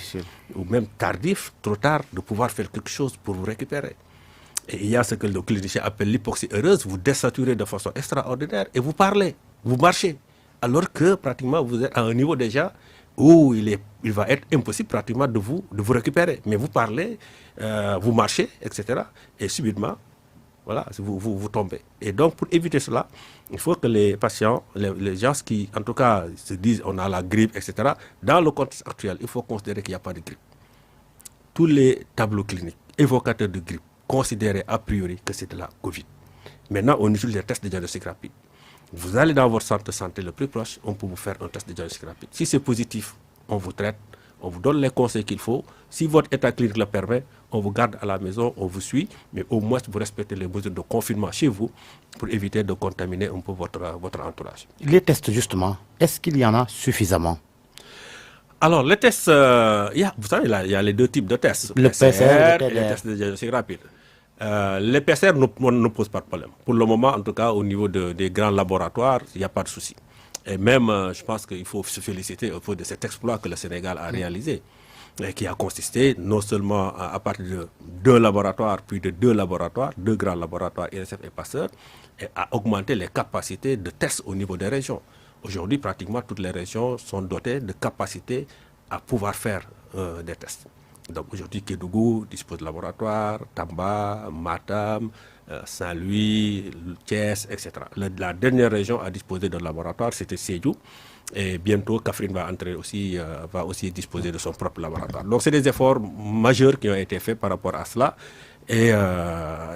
ou même tardif, trop tard, de pouvoir faire quelque chose pour vous récupérer. Et il y a ce que le clinicien appelle l'hypoxie heureuse, vous désaturez de façon extraordinaire et vous parlez, vous marchez. Alors que pratiquement vous êtes à un niveau déjà où il va être impossible pratiquement de vous récupérer. Mais vous parlez, vous marchez, etc. Et subitement, voilà, vous tombez. Et donc, pour éviter cela, il faut que les patients, les gens qui, en tout cas, se disent on a la grippe, etc., dans le contexte actuel, il faut considérer qu'il n'y a pas de grippe. Tous les tableaux cliniques évocateurs de grippe considèrent a priori que c'est de la Covid. Maintenant, on utilise les tests de diagnostic rapide. Vous allez dans votre centre de santé le plus proche, on peut vous faire un test de diagnostic rapide. Si c'est positif, on vous traite, on vous donne les conseils qu'il faut. Si votre état clinique le permet, on vous garde à la maison, on vous suit, mais au moins vous respectez les mesures de confinement chez vous pour éviter de contaminer un peu votre entourage. Les tests, justement, est-ce qu'il y en a suffisamment? Alors, les tests, vous savez, il y a les deux types de tests. Le PCR et les tests de diagnostic rapide. Les PCR ne posent pas de problème. Pour le moment, en tout cas, au niveau des grands laboratoires, il n'y a pas de souci. Et même, je pense qu'il faut se féliciter au peu de cet exploit que le Sénégal a réalisé, et qui a consisté non seulement à partir de 2 laboratoires, puis de 2 laboratoires, 2 grands laboratoires, INSF et Pasteur, et à augmenter les capacités de tests au niveau des régions. Aujourd'hui, pratiquement toutes les régions sont dotées de capacités à pouvoir faire des tests. Donc aujourd'hui, Kédougou dispose de laboratoires, Tamba, Matam, Saint-Louis, Thiès, etc. La dernière région à disposer de laboratoire, c'était Sédhiou. Et bientôt, Kaffrine va aussi disposer de son propre laboratoire. Donc c'est des efforts majeurs qui ont été faits par rapport à cela. Et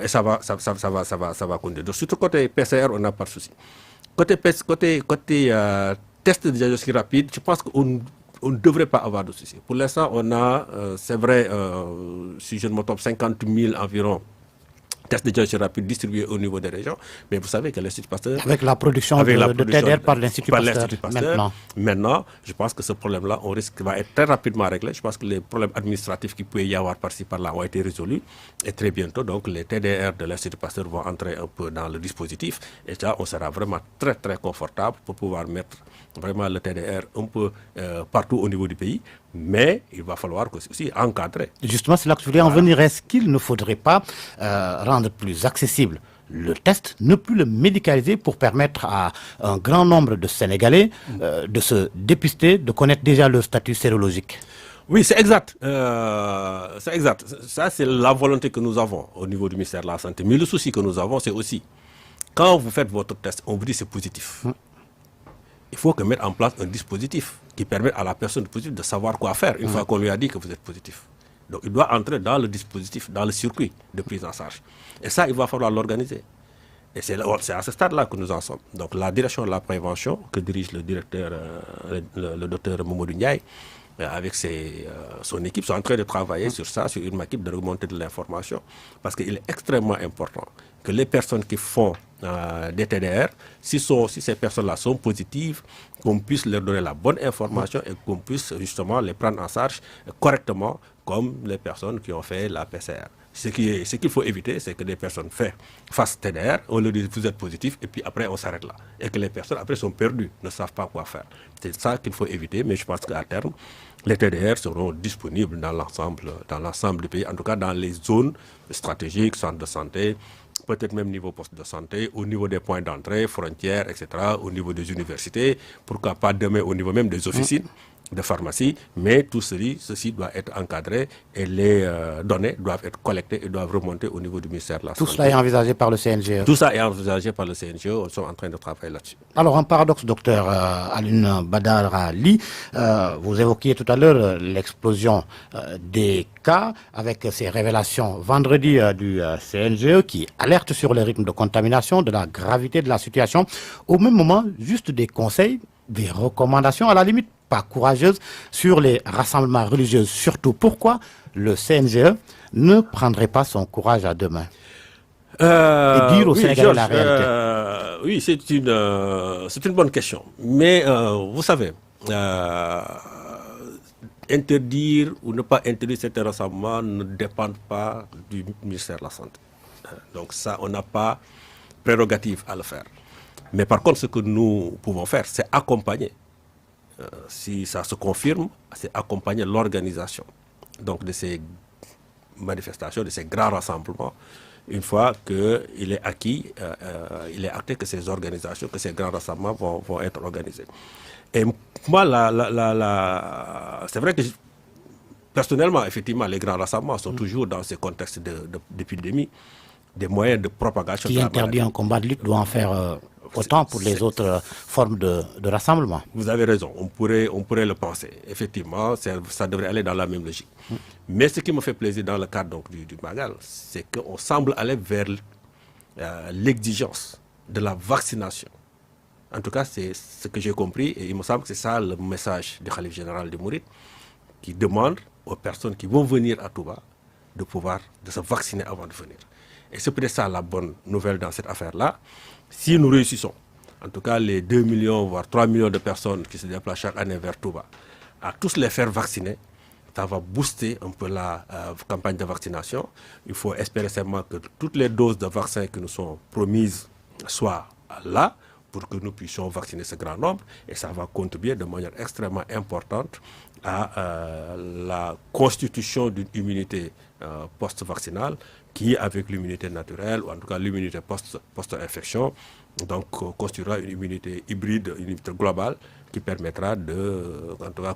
ça va continuer. Donc surtout côté PCR, on n'a pas de souci. Côté test de diagnostic rapide, je pense qu'on ne devrait pas avoir de soucis. Pour l'instant, on a, c'est vrai, si je ne me trompe, 50 000 environ tests de diagnostic rapide distribués au niveau des régions. Mais vous savez que l'Institut Pasteur... Avec la production de TDR par l'Institut Pasteur, maintenant, je pense que ce problème-là, on risque va être très rapidement réglé. Je pense que les problèmes administratifs qu'il peut y avoir par-ci par-là ont été résolus. Et très bientôt, donc, les TDR de l'Institut Pasteur vont entrer un peu dans le dispositif. Et là, on sera vraiment très, très confortable pour pouvoir mettre vraiment le TDR un peu partout au niveau du pays. Mais il va falloir aussi encadrer. Justement, c'est là que je voulais en venir. Est-ce qu'il ne faudrait pas rendre plus accessible le test, ne plus le médicaliser pour permettre à un grand nombre de Sénégalais de se dépister, de connaître déjà le statut sérologique? Oui, c'est exact. C'est exact. Ça, c'est la volonté que nous avons au niveau du ministère de la Santé. Mais le souci que nous avons, c'est aussi, quand vous faites votre test, on vous dit que c'est positif. Il faut que mettre en place un dispositif qui permette à la personne positive de savoir quoi faire une fois qu'on lui a dit que vous êtes positif. Donc il doit entrer dans le dispositif, dans le circuit de prise en charge. Et ça, il va falloir l'organiser. Et c'est à ce stade-là que nous en sommes. Donc la direction de la prévention que dirige le directeur, le docteur Momodou Ndiaye, avec son équipe, sont en train de travailler sur ça, sur une équipe de remonter de l'information. Parce qu'il est extrêmement important que les personnes qui font des TDR, si ces personnes-là sont positives, qu'on puisse leur donner la bonne information et qu'on puisse justement les prendre en charge correctement comme les personnes qui ont fait la PCR. Ce qu'il faut éviter, c'est que des personnes fassent TDR, on leur dit vous êtes positif et puis après on s'arrête là. Et que les personnes après sont perdues, ne savent pas quoi faire. C'est ça qu'il faut éviter, mais je pense qu'à terme, les TDR seront disponibles dans l'ensemble du pays, en tout cas dans les zones stratégiques, centres de santé, peut-être même niveau poste de santé, au niveau des points d'entrée, frontières, etc., au niveau des universités, pourquoi pas demain au niveau même des officines de pharmacie, mais tout ceci doit être encadré et les données doivent être collectées et doivent remonter au niveau du ministère de la Santé. Tout cela est envisagé par le CNGE. Tout ça est envisagé par le CNGE, on est en train de travailler là-dessus. Alors, un paradoxe, docteur Alioune Badara Ly, vous évoquiez tout à l'heure l'explosion des cas avec ces révélations vendredi du CNGE qui alerte sur le rythme de contamination, de la gravité de la situation. Au même moment, juste des conseils, des recommandations, à la limite pas courageuses, sur les rassemblements religieux. Surtout, pourquoi le CNGE ne prendrait pas son courage à deux mains et dire au Sénégalais la réalité? Oui, c'est une bonne question. Mais vous savez, interdire ou ne pas interdire certains rassemblements ne dépendent pas du ministère de la Santé. Donc ça, on n'a pas prérogative à le faire. Mais par contre, ce que nous pouvons faire, c'est accompagner. Si ça se confirme, c'est accompagner l'organisation donc de ces manifestations, de ces grands rassemblements, une fois qu'il est acquis, il est acté que ces organisations, que ces grands rassemblements vont être organisés. Et moi, c'est vrai que personnellement, effectivement, les grands rassemblements sont toujours dans ce contexte d'épidémie, des moyens de propagation. Qui interdit un combat de lutte doit en faire autant pour les autres formes de rassemblement. Vous avez raison, on pourrait le penser. Effectivement, ça devrait aller dans la même logique. Mais ce qui me fait plaisir dans le cadre donc, du Magal, c'est qu'on semble aller vers l'exigence de la vaccination. En tout cas, c'est ce que j'ai compris et il me semble que c'est ça le message du Khalife général de Mouride qui demande aux personnes qui vont venir à Touba de se vacciner avant de venir. Et c'est peut-être ça la bonne nouvelle dans cette affaire-là. Si nous réussissons, en tout cas les 2 millions, voire 3 millions de personnes qui se déplacent chaque année vers Touba, à tous les faire vacciner, ça va booster un peu la campagne de vaccination. Il faut espérer seulement que toutes les doses de vaccins qui nous sont promises soient là pour que nous puissions vacciner ce grand nombre. Et ça va contribuer de manière extrêmement importante à la constitution d'une immunité post-vaccinale qui, avec l'immunité naturelle, ou en tout cas l'immunité post-infection, donc constituera une immunité hybride, une immunité globale qui permettra de, en tout cas,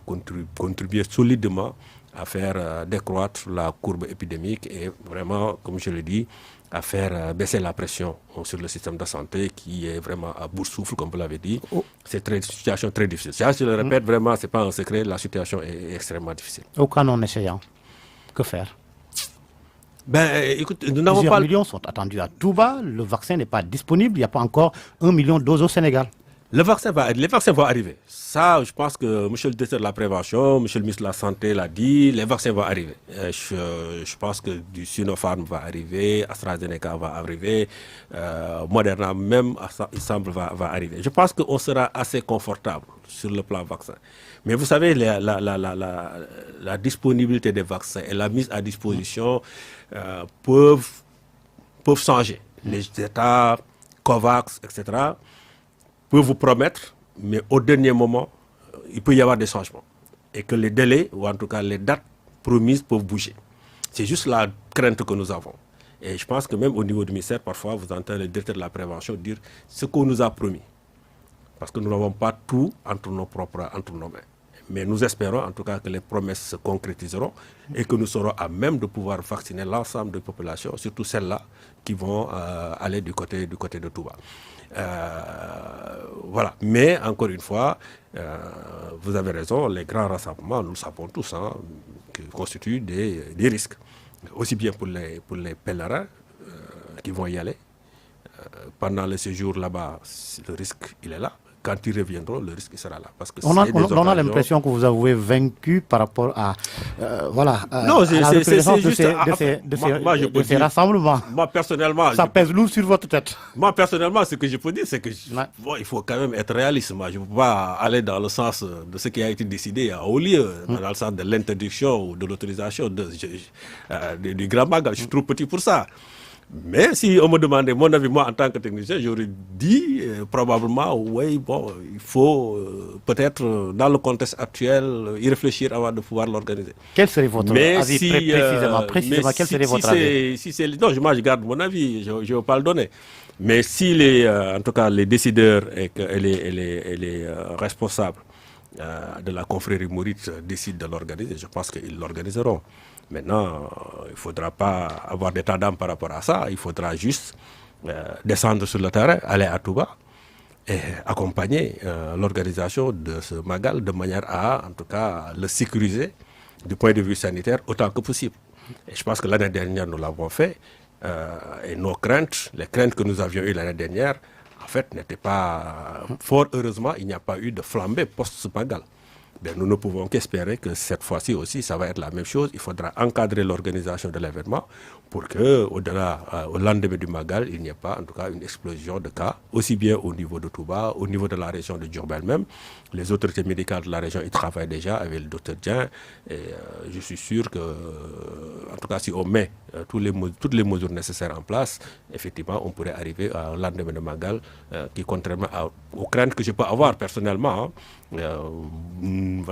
contribuer solidement à faire décroître la courbe épidémique et vraiment, comme je l'ai dit, à faire baisser la pression sur le système de santé qui est vraiment à bout de souffle, comme vous l'avez dit. C'est une situation très difficile. Ça, je le répète, vraiment, ce n'est pas un secret, la situation est extrêmement difficile. Au cas non échéant, que faire? Écoute, nous n'avons Plusieurs pas... millions sont attendus à Touba, le vaccin n'est pas disponible, il n'y a pas encore 1 million de doses au Sénégal. Les vaccins vont arriver. Ça, je pense que M. le directeur de la prévention, M. le ministre de la Santé l'a dit, les vaccins vont arriver. Je pense que du Sinopharm va arriver, AstraZeneca va arriver, Moderna même, il semble, va arriver. Je pense qu'on sera assez confortable sur le plan vaccin. Mais vous savez, la disponibilité des vaccins et la mise à disposition peuvent changer. Les États, COVAX, etc., peuvent vous promettre, mais au dernier moment, il peut y avoir des changements. Et que les délais, ou en tout cas les dates promises, peuvent bouger. C'est juste la crainte que nous avons. Et je pense que même au niveau du ministère, parfois, vous entendez le directeur de la prévention dire ce qu'on nous a promis. Parce que nous n'avons pas tout entre nos mains. Mais nous espérons en tout cas que les promesses se concrétiseront et que nous serons à même de pouvoir vacciner l'ensemble des populations, surtout celles-là qui vont aller du côté de Touba. Voilà. Mais encore une fois, vous avez raison, les grands rassemblements, nous le savons tous, qui constituent des risques. Aussi bien pour les pèlerins qui vont y aller. Pendant le séjour là-bas, le risque, il est là. Quand ils reviendront, le risque sera là. Parce que on a l'impression que vous avez vaincu par rapport à, non, à la reconnaissance de ces rassemblements. Moi, personnellement... Ça pèse lourd sur votre tête. Moi, personnellement, ce que je peux dire, c'est que il faut quand même être réaliste. Moi, je ne peux pas aller dans le sens de ce qui a été décidé à haut lieu, dans le sens de l'interdiction ou de l'autorisation du Grand Magal. Je suis trop petit pour ça. Mais si on me demandait mon avis, moi en tant que technicien, j'aurais dit probablement, oui, bon, il faut peut-être dans le contexte actuel y réfléchir avant de pouvoir l'organiser. Quel serait votre avis précisément, quel serait votre avis? Non, moi je garde mon avis, je ne vais pas le donner. Mais si en tout cas les décideurs et les responsables de la confrérie mouride décident de l'organiser, je pense qu'ils l'organiseront. Maintenant, il ne faudra pas avoir d'état d'âme par rapport à ça. Il faudra juste descendre sur le terrain, aller à Touba et accompagner l'organisation de ce Magal de manière à, en tout cas, le sécuriser du point de vue sanitaire autant que possible. Et je pense que l'année dernière, nous l'avons fait. Et nos craintes, les craintes que nous avions eues l'année dernière, en fait, n'étaient pas... Fort heureusement, il n'y a pas eu de flambée post-Magal. Nous ne pouvons qu'espérer que cette fois-ci aussi, ça va être la même chose. Il faudra encadrer l'organisation de l'événement pour qu'au-delà, au lendemain du Magal, il n'y ait pas en tout cas une explosion de cas, aussi bien au niveau de Touba, au niveau de la région de Diourbel même. Les autorités médicales de la région, ils travaillent déjà avec le docteur Dieng. Et je suis sûr que, en tout cas, si on met toutes les mesures nécessaires en place, effectivement, on pourrait arriver au lendemain de Magal, qui, contrairement aux craintes que je peux avoir personnellement, on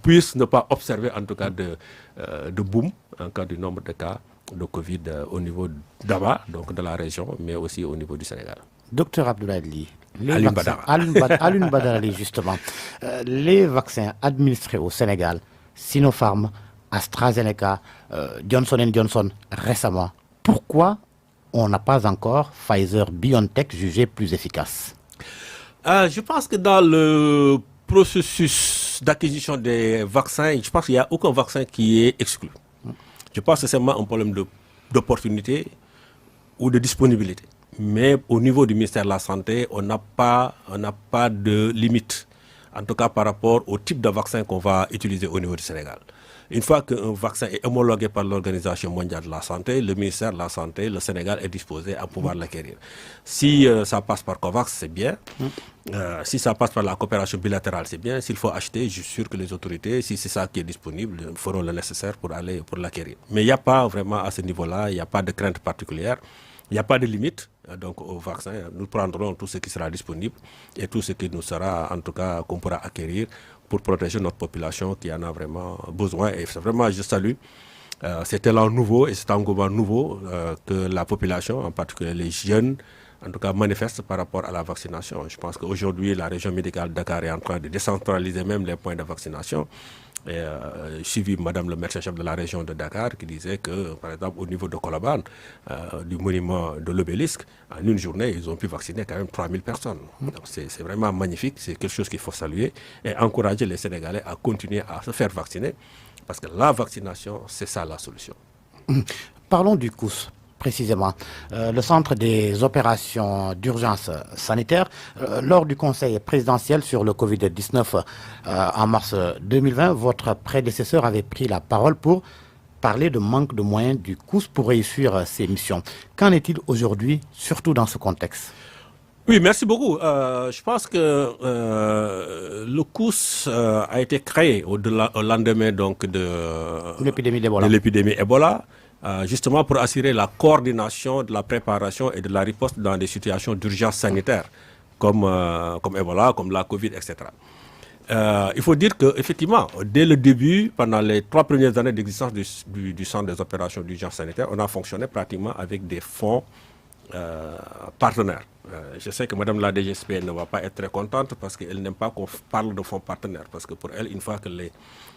puisse ne pas observer en tout cas de boom en cas du nombre de cas de Covid au niveau d'Aba, donc de la région, mais aussi au niveau du Sénégal. Docteur Abdoulaye Alioune Badara justement, les vaccins administrés au Sénégal, Sinopharm, AstraZeneca, Johnson & Johnson récemment, pourquoi on n'a pas encore Pfizer-BioNTech jugé plus efficace? Je pense que dans le processus d'acquisition des vaccins, je pense qu'il n'y a aucun vaccin qui est exclu. Je pense que c'est seulement un problème d'opportunité ou de disponibilité. Mais au niveau du ministère de la Santé, on n'a pas de limite en tout cas par rapport au type de vaccin qu'on va utiliser au niveau du Sénégal. Une fois qu'un vaccin est homologué par l'Organisation mondiale de la santé, le ministère de la Santé, le Sénégal est disposé à pouvoir l'acquérir. Si ça passe par COVAX, c'est bien. Si ça passe par la coopération bilatérale, c'est bien. S'il faut acheter, je suis sûr que les autorités, si c'est ça qui est disponible, feront le nécessaire pour l'acquérir. Mais il n'y a pas vraiment à ce niveau-là, il n'y a pas de crainte particulière. Il n'y a pas de limite donc, au vaccin. Nous prendrons tout ce qui sera disponible et tout ce qui nous sera, en tout cas, qu'on pourra acquérir pour protéger notre population qui en a vraiment besoin. Et c'est vraiment, je salue cet élan nouveau et cet engouement nouveau que la population, en particulier les jeunes, en tout cas manifeste par rapport à la vaccination. Je pense qu'aujourd'hui, la région médicale de Dakar est en train de décentraliser même les points de vaccination. J'ai suivi Madame le médecin-chef de la région de Dakar qui disait que, par exemple, au niveau de Colobane, du monument de l'obélisque, en une journée, ils ont pu vacciner quand même 3000 personnes. Donc c'est vraiment magnifique, c'est quelque chose qu'il faut saluer et encourager les Sénégalais à continuer à se faire vacciner parce que la vaccination, c'est ça la solution. Parlons du COUS. Précisément, le centre des opérations d'urgence sanitaire, lors du conseil présidentiel sur le Covid-19 en mars 2020, votre prédécesseur avait pris la parole pour parler de manque de moyens du COUS pour réussir ses missions. Qu'en est-il aujourd'hui, surtout dans ce contexte ? Oui, merci beaucoup. Je pense que le COUS a été créé au lendemain donc, de l'épidémie Ebola. Justement pour assurer la coordination de la préparation et de la riposte dans des situations d'urgence sanitaire comme Ebola, comme la Covid, etc. Il faut dire qu'effectivement, dès le début, pendant les 3 premières années d'existence du Centre des opérations d'urgence sanitaire, on a fonctionné pratiquement avec des fonds partenaires. Je sais que Madame la DGSP ne va pas être très contente parce qu'elle n'aime pas qu'on parle de fonds partenaires. Parce que pour elle, une fois que les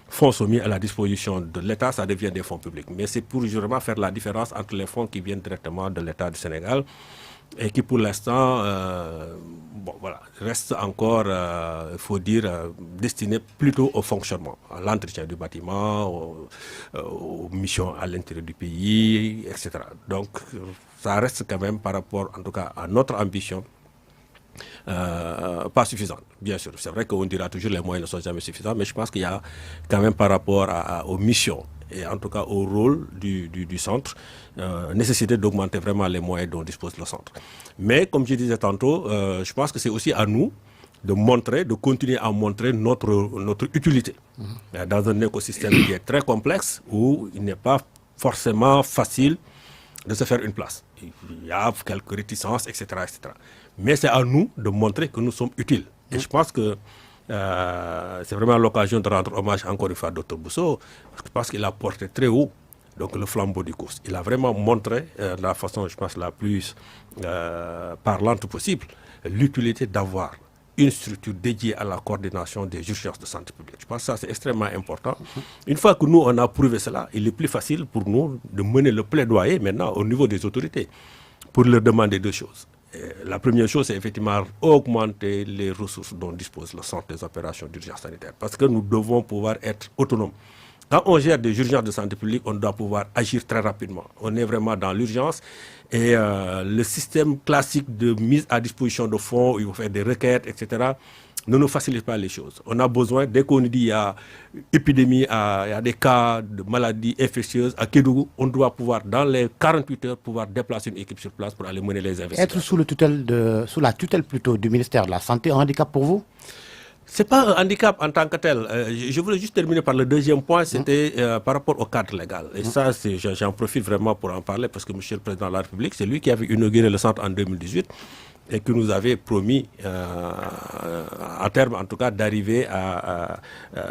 fonds sont mis à la disposition de l'État, ça devient des fonds publics. Mais c'est pour justement faire la différence entre les fonds qui viennent directement de l'État du Sénégal et qui pour l'instant restent encore, il faut dire, destinés plutôt au fonctionnement, à l'entretien du bâtiment, aux missions à l'intérieur du pays, etc. Donc ça reste quand même par rapport en tout cas à notre ambition pas suffisante, bien sûr. C'est vrai qu'on dira toujours les moyens ne sont jamais suffisants, mais je pense qu'il y a quand même par rapport aux missions et en tout cas au rôle du centre, nécessité d'augmenter vraiment les moyens dont dispose le centre. Mais comme je disais tantôt, je pense que c'est aussi à nous de continuer à montrer notre utilité dans un écosystème qui est très complexe où il n'est pas forcément facile de se faire une place. Il y a quelques réticences, etc., etc. Mais c'est à nous de montrer que nous sommes utiles. Et je pense que c'est vraiment l'occasion de rendre hommage encore une fois à Dr Bousso, parce qu'il a porté très haut donc, le flambeau du COUS. Il a vraiment montré de la façon, je pense, la plus parlante possible, l'utilité d'avoir une structure dédiée à la coordination des urgences de santé publique. Je pense que ça, c'est extrêmement important. Une fois que nous, on a prouvé cela, il est plus facile pour nous de mener le plaidoyer maintenant au niveau des autorités pour leur demander 2 choses. La première chose, c'est effectivement augmenter les ressources dont dispose le centre des opérations d'urgence sanitaire. Parce que nous devons pouvoir être autonomes. Quand on gère des urgences de santé publique, on doit pouvoir agir très rapidement. On est vraiment dans l'urgence et le système classique de mise à disposition de fonds, où il faut faire des requêtes, etc., ne nous facilite pas les choses. On a besoin, dès qu'on dit qu'il y a épidémie, il y a des cas de maladies infectieuses à Kédougou, on doit pouvoir, dans les 48 heures, pouvoir déplacer une équipe sur place pour aller mener les investigations. Être sous la tutelle plutôt du ministère de la Santé, un handicap pour vous ? Ce n'est pas un handicap en tant que tel. Je voulais juste terminer par le deuxième point, c'était par rapport au cadre légal. Et ça, j'en profite vraiment pour en parler parce que M. le Président de la République, c'est lui qui avait inauguré le centre en 2018 et qui nous avait promis, à terme en tout cas, d'arriver à...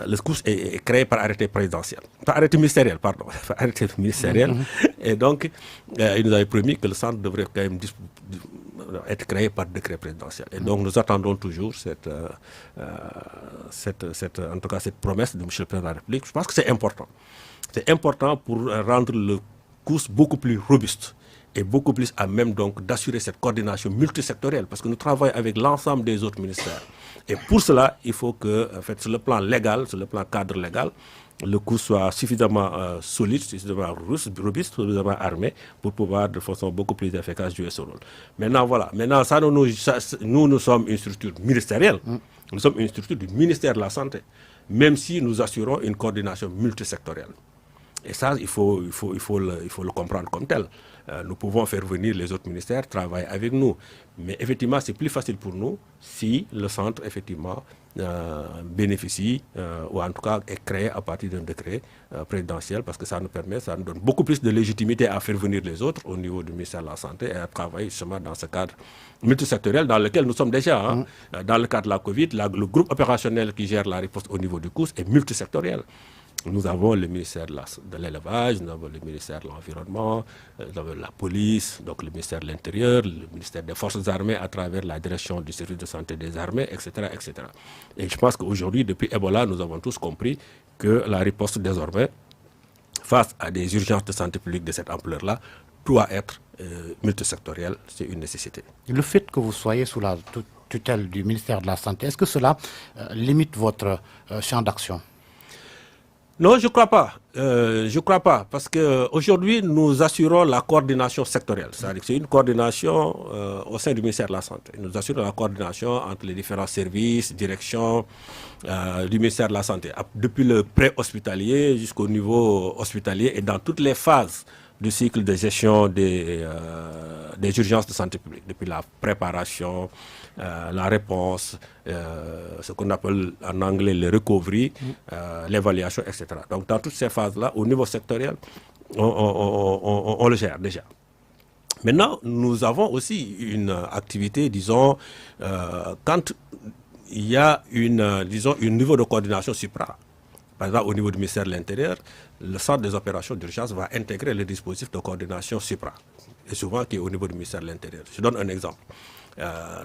le COUS est créé par arrêté présidentiel. Par arrêté ministériel, pardon. Par arrêté ministériel. Et donc, il nous avait promis que le centre devrait quand même être créé par décret présidentiel. Et donc, nous attendons toujours en tout cas, cette promesse de M. le Président de la République. Je pense que c'est important. C'est important pour rendre le COUS beaucoup plus robuste est beaucoup plus à même donc d'assurer cette coordination multisectorielle parce que nous travaillons avec l'ensemble des autres ministères. Et pour cela, il faut que, en fait, sur le plan légal, sur le plan cadre légal, le coup soit suffisamment solide, suffisamment robuste, suffisamment armé pour pouvoir de façon beaucoup plus efficace jouer ce rôle. Maintenant, voilà. Maintenant, nous sommes une structure ministérielle. Nous sommes une structure du ministère de la Santé, même si nous assurons une coordination multisectorielle. Et ça, il faut le comprendre comme tel. Nous pouvons faire venir les autres ministères travailler avec nous. Mais effectivement, c'est plus facile pour nous si le centre, effectivement, bénéficie, ou en tout cas est créé à partir d'un décret présidentiel, parce que ça nous donne beaucoup plus de légitimité à faire venir les autres au niveau du ministère de la Santé et à travailler justement dans ce cadre multisectoriel dans lequel nous sommes déjà. Dans le cadre de la Covid, le groupe opérationnel qui gère la riposte au niveau du COUS est multisectoriel. Nous avons le ministère de l'élevage, nous avons le ministère de l'environnement, nous avons la police, donc le ministère de l'Intérieur, le ministère des Forces armées à travers la direction du service de santé des armées, etc. etc. Et je pense qu'aujourd'hui, depuis Ebola, nous avons tous compris que la riposte désormais, face à des urgences de santé publique de cette ampleur-là, doit être multisectorielle, c'est une nécessité. Le fait que vous soyez sous la tutelle du ministère de la Santé, est-ce que cela limite votre champ d'action ? Non, je ne crois pas. Je crois pas. Parce qu'aujourd'hui, nous assurons la coordination sectorielle. C'est-à-dire que c'est une coordination au sein du ministère de la Santé. Nous assurons la coordination entre les différents services, directions du ministère de la Santé. Depuis le pré-hospitalier jusqu'au niveau hospitalier et dans toutes les phases du cycle de gestion des urgences de santé publique. Depuis la préparation, la réponse, ce qu'on appelle en anglais le recovery, l'évaluation, etc. Donc dans toutes ces phases-là, au niveau sectoriel, on le gère déjà. Maintenant, nous avons aussi une activité, disons, quand il y a un niveau de coordination supra. Par exemple, au niveau du ministère de l'Intérieur, le centre des opérations d'urgence va intégrer le dispositif de coordination supra, et souvent qui est au niveau du ministère de l'Intérieur. Je donne un exemple.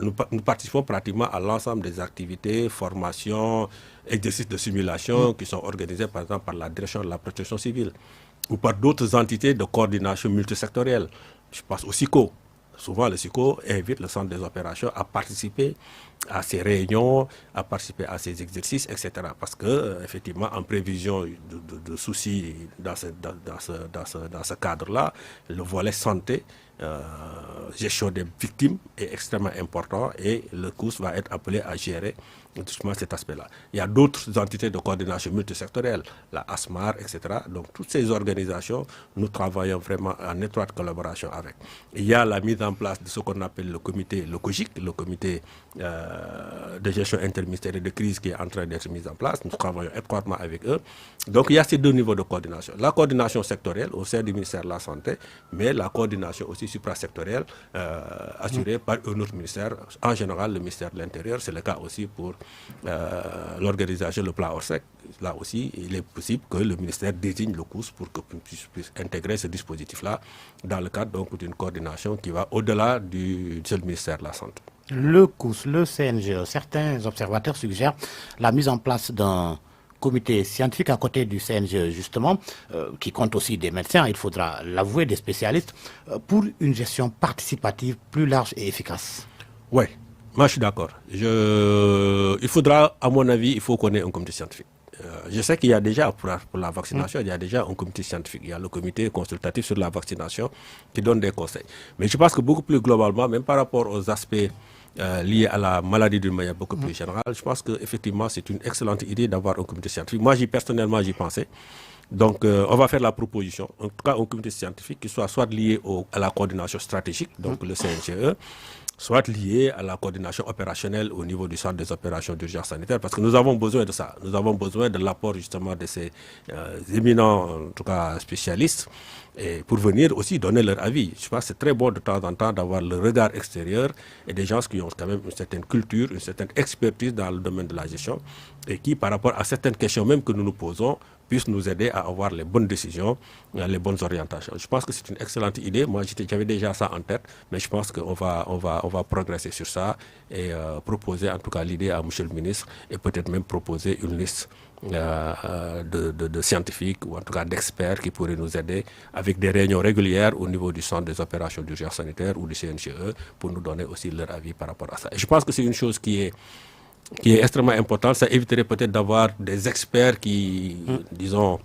Nous participons pratiquement à l'ensemble des activités, formations, exercices de simulation qui sont organisés par exemple par la direction de la protection civile ou par d'autres entités de coordination multisectorielle. Je pense au SICO. Souvent, le SICO invite le centre des opérations à participer à ces réunions, à participer à ces exercices, etc. Parce que, effectivement, en prévision de soucis dans ce cadre-là, le volet santé, gestion des victimes est extrêmement important et le COUS va être appelé à gérer justement cet aspect-là. Il y a d'autres entités de coordination multisectorielle, la ASMAR, etc. Donc, toutes ces organisations, nous travaillons vraiment en étroite collaboration avec. Il y a la mise en place de ce qu'on appelle le comité, le COGIC, le comité de gestion interministérielle de crise qui est en train d'être mis en place. Nous travaillons étroitement avec eux. Donc, il y a ces deux niveaux de coordination. La coordination sectorielle au sein du ministère de la Santé, mais la coordination aussi suprasectorielle assurée par un autre ministère, en général le ministère de l'Intérieur. C'est le cas aussi pour l'organisation, le plan ORSEC. Là aussi, il est possible que le ministère désigne le COUS pour que puisse intégrer ce dispositif-là dans le cadre donc d'une coordination qui va au-delà du seul ministère de la Santé. Le COUS, le CNGE, certains observateurs suggèrent la mise en place d'un comité scientifique à côté du CNGE, justement, qui compte aussi des médecins, il faudra l'avouer, des spécialistes, pour une gestion participative plus large et efficace. Oui, moi je suis d'accord. Il faudra, à mon avis, il faut qu'on ait un comité scientifique. Je sais qu'il y a déjà, pour la vaccination, il y a déjà un comité scientifique. Il y a le comité consultatif sur la vaccination qui donne des conseils. Mais je pense que beaucoup plus globalement, même par rapport aux aspects liés à la maladie d'une manière beaucoup plus générale, je pense qu'effectivement, c'est une excellente idée d'avoir un comité scientifique. Moi, personnellement, j'y pensais. Donc, on va faire la proposition, en tout cas, un comité scientifique qui soit lié à la coordination stratégique, donc le CNGE, soit lié à la coordination opérationnelle au niveau du centre des opérations d'urgence sanitaire, parce que nous avons besoin de ça. Nous avons besoin de l'apport justement de ces éminents, en tout cas spécialistes, et pour venir aussi donner leur avis. Je pense que c'est très bon de temps en temps d'avoir le regard extérieur et des gens qui ont quand même une certaine culture, une certaine expertise dans le domaine de la gestion et qui, par rapport à certaines questions même que nous nous posons, puisse nous aider à avoir les bonnes décisions, les bonnes orientations. Je pense que c'est une excellente idée. Moi, j'avais déjà ça en tête, mais je pense qu'on va progresser sur ça et proposer en tout cas l'idée à M. le ministre et peut-être même proposer une liste de scientifiques ou en tout cas d'experts qui pourraient nous aider avec des réunions régulières au niveau du centre des opérations d'urgence sanitaire ou du CNGE pour nous donner aussi leur avis par rapport à ça. Et je pense que c'est une chose qui est extrêmement importante. Ça éviterait peut-être d'avoir des experts qui, disons,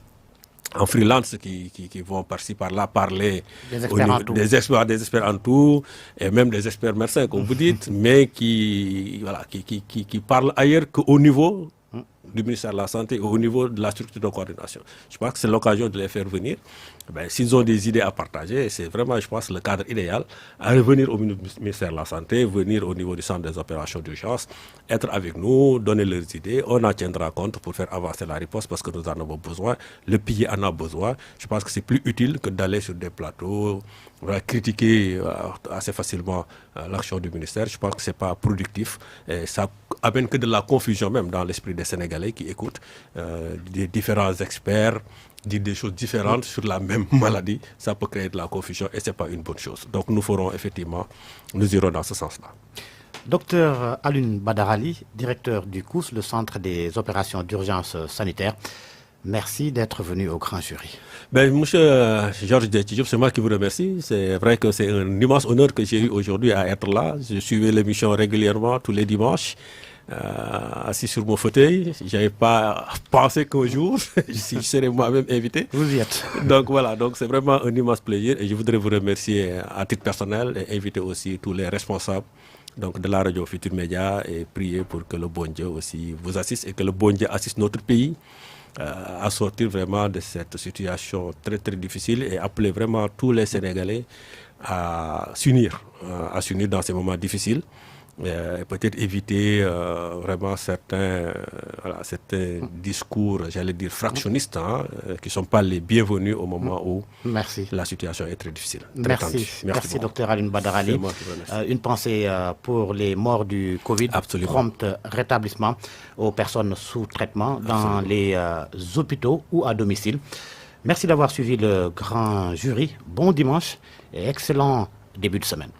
en freelance qui vont par-ci par-là parler des experts en tout. des experts en tout et même des experts médecins comme vous dites, mais qui parlent ailleurs qu'au niveau du ministère de la Santé, au niveau de la structure de coordination. Je pense que c'est l'occasion de les faire venir. S'ils ont des idées à partager, c'est vraiment, je pense, le cadre idéal à revenir au ministère de la Santé, venir au niveau du centre des opérations d'urgence, être avec nous, donner leurs idées. On en tiendra compte pour faire avancer la réponse parce que nous en avons besoin. Le pays en a besoin. Je pense que c'est plus utile que d'aller sur des plateaux, critiquer assez facilement l'action du ministère. Je pense que ce n'est pas productif. Et ça amène que de la confusion même dans l'esprit des Sénégalais qui écoutent des différents experts dire des choses différentes sur la même maladie. Ça peut créer de la confusion et ce n'est pas une bonne chose. Donc nous ferons effectivement, nous irons dans ce sens-là. Docteur Alioune Badara Ly, directeur du COUS, le Centre des opérations d'urgence sanitaire. Merci d'être venu au grand jury. Monsieur Georges Diop, c'est moi qui vous remercie. C'est vrai que c'est un immense honneur que j'ai eu aujourd'hui à être là. Je suivais l'émission régulièrement tous les dimanches. Assis sur mon fauteuil, je n'avais pas pensé qu'un jour je serais moi-même invité. Vous y êtes. Donc voilà, donc c'est vraiment un immense plaisir et je voudrais vous remercier à titre personnel et inviter aussi tous les responsables donc, de la radio Futur Média et prier pour que le bon Dieu aussi vous assiste et que le bon Dieu assiste notre pays à sortir vraiment de cette situation très très difficile et appeler vraiment tous les Sénégalais à s'unir dans ces moments difficiles. Peut-être éviter vraiment certains discours, j'allais dire fractionnistes, qui ne sont pas les bienvenus au moment où la situation est très difficile. Merci docteur Alioune Badara Ly. Une pensée pour les morts du Covid, prompt rétablissement aux personnes sous traitement dans les hôpitaux ou à domicile. Merci d'avoir suivi le grand jury. Bon dimanche et excellent début de semaine.